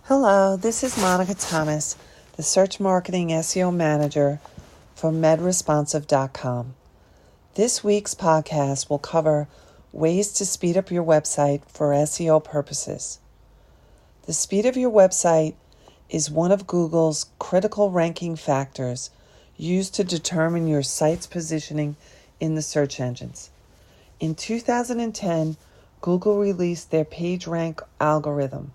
Hello, this is Monica Thomas, the Search Marketing SEO Manager for MedResponsive.com. This week's podcast will cover ways to speed up your website for SEO purposes. The speed of your website is one of Google's critical ranking factors used to determine your site's positioning in the search engines. In 2010, Google released their Pagerank algorithm.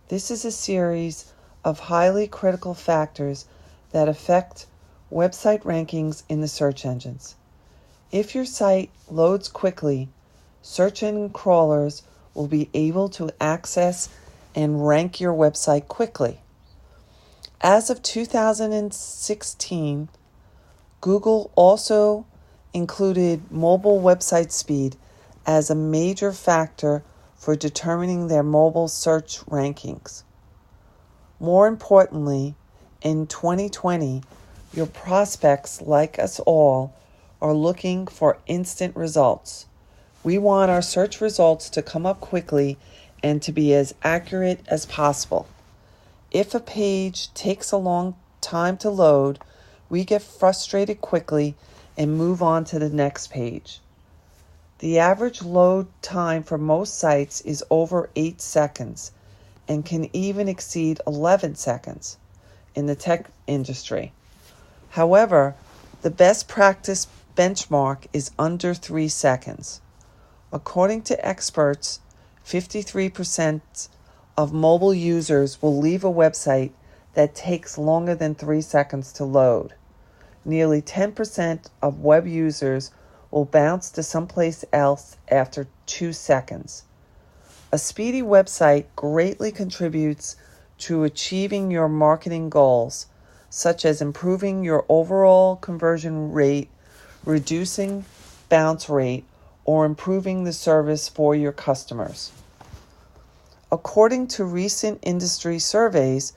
This is a series of highly critical factors that affect website rankings in the search engines. If your site loads quickly, search engine crawlers will be able to access and rank your website quickly. As of 2016, Google also included mobile website speed as a major factor for determining their mobile search rankings. More importantly, in 2020, your prospects, like us all, are looking for instant results. We want our search results to come up quickly and to be as accurate as possible. If a page takes a long time to load, we get frustrated quickly and move on to the next page. The average load time for most sites is over 8 seconds and can even exceed 11 seconds in the tech industry. However, the best practice benchmark is under 3 seconds. According to experts, 53% of mobile users will leave a website that takes longer than 3 seconds to load. Nearly 10% of web users will bounce to someplace else after 2 seconds. A speedy website greatly contributes to achieving your marketing goals, such as improving your overall conversion rate, reducing bounce rate, or improving the service for your customers. According to recent industry surveys,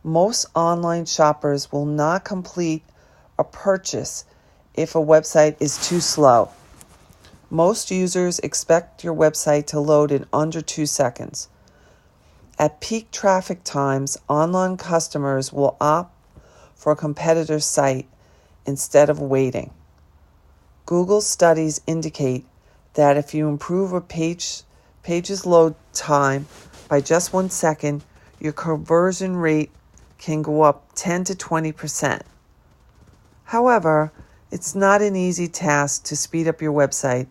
most online shoppers will not complete a purchase if a website is too slow. Most users expect your website to load in under 2 seconds. At peak traffic times, online customers will opt for a competitor's site instead of waiting. Google studies indicate that if you improve a page's load time by just 1 second, your conversion rate can go up 10 to 20%. However, it's not an easy task to speed up your website,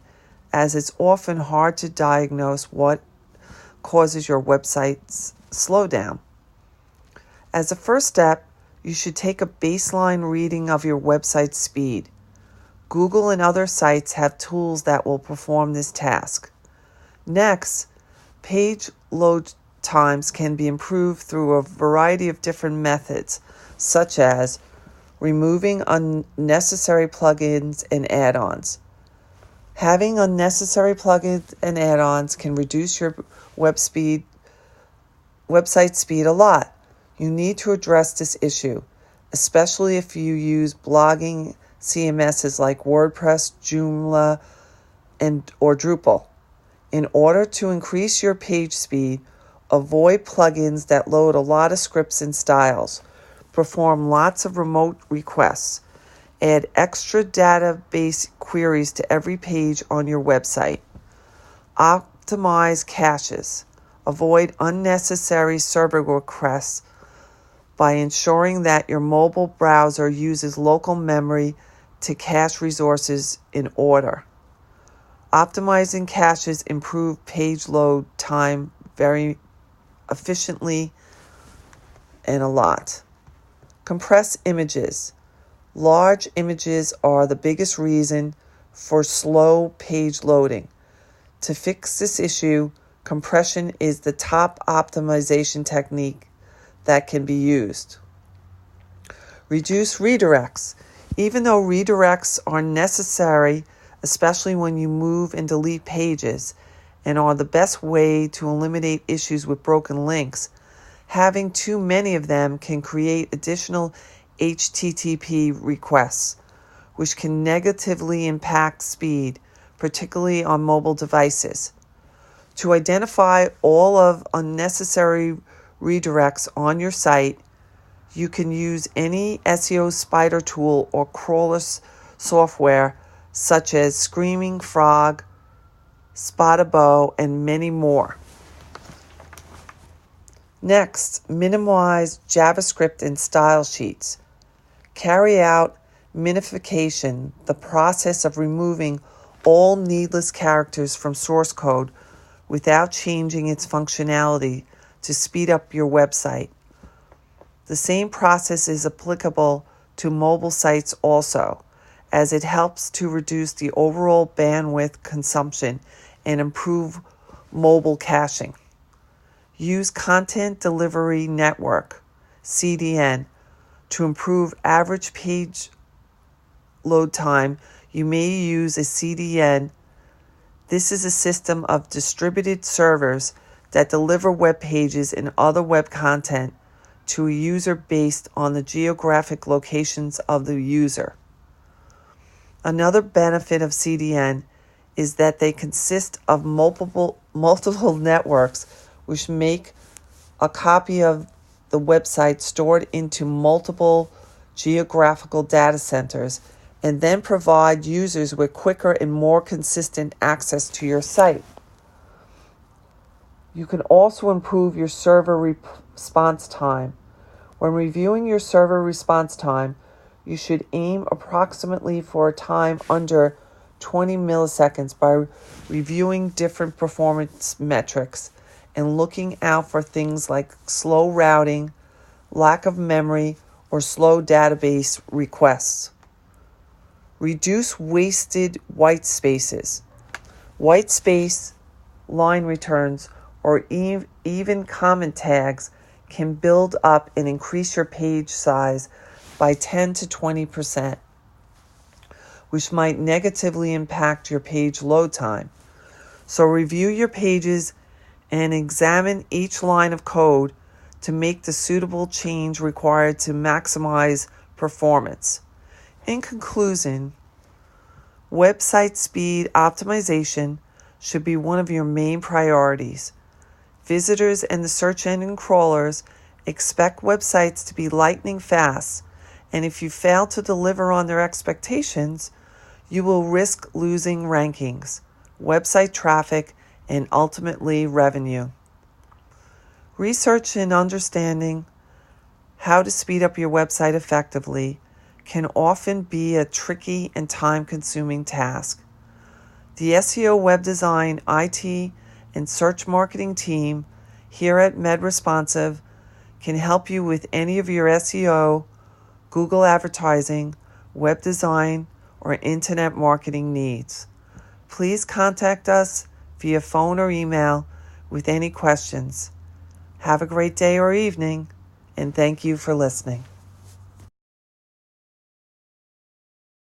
as it's often hard to diagnose what causes your website's slowdown. As a first step, you should take a baseline reading of your website's speed. Google and other sites have tools that will perform this task. Next, page load times can be improved through a variety of different methods, such as removing unnecessary plugins and add-ons. Having unnecessary plugins and add-ons can reduce your website speed a lot. You need to address this issue, especially if you use blogging CMSs like WordPress, Joomla, or Drupal. In order to increase your page speed, avoid plugins that load a lot of scripts and styles. Perform lots of remote requests. Add extra database queries to every page on your website. Optimize caches. Avoid unnecessary server requests by ensuring that your mobile browser uses local memory to cache resources in order. Optimizing caches improve page load time very efficiently and a lot. Compress images. Large images are the biggest reason for slow page loading. To fix this issue, compression is the top optimization technique that can be used. Reduce redirects. Even though redirects are necessary, especially when you move and delete pages, and are the best way to eliminate issues with broken links, having too many of them can create additional HTTP requests, which can negatively impact speed, particularly on mobile devices. To identify all of unnecessary redirects on your site, you can use any SEO spider tool or crawler software such as Screaming Frog, Spotabo, and many more. Next, minimize JavaScript and style sheets. Carry out minification, the process of removing all needless characters from source code without changing its functionality to speed up your website. The same process is applicable to mobile sites also, as it helps to reduce the overall bandwidth consumption and improve mobile caching. Use Content Delivery Network, CDN, to improve average page load time. You may use a CDN. This is a system of distributed servers that deliver web pages and other web content to a user based on the geographic locations of the user. Another benefit of CDN is that they consist of multiple networks which make a copy of the website stored into multiple geographical data centers and then provide users with quicker and more consistent access to your site. You can also improve your server response time. When reviewing your server response time, you should aim approximately for a time under 20 milliseconds by reviewing different performance metrics and looking out for things like slow routing, lack of memory, or slow database requests. Reduce wasted white spaces. White space, line returns, or even comment tags can build up and increase your page size by 10 to 20%, which might negatively impact your page load time. So review your pages and examine each line of code to make the suitable change required to maximize performance. In conclusion, website speed optimization should be one of your main priorities. Visitors and the search engine crawlers expect websites to be lightning fast, and if you fail to deliver on their expectations, you will risk losing rankings, website traffic, and ultimately revenue. Research and understanding how to speed up your website effectively can often be a tricky and time-consuming task. The SEO web design, IT, and search marketing team here at MedResponsive can help you with any of your SEO, Google advertising, web design, or internet marketing needs. Please contact us via phone or email with any questions. Have a great day or evening, and thank you for listening.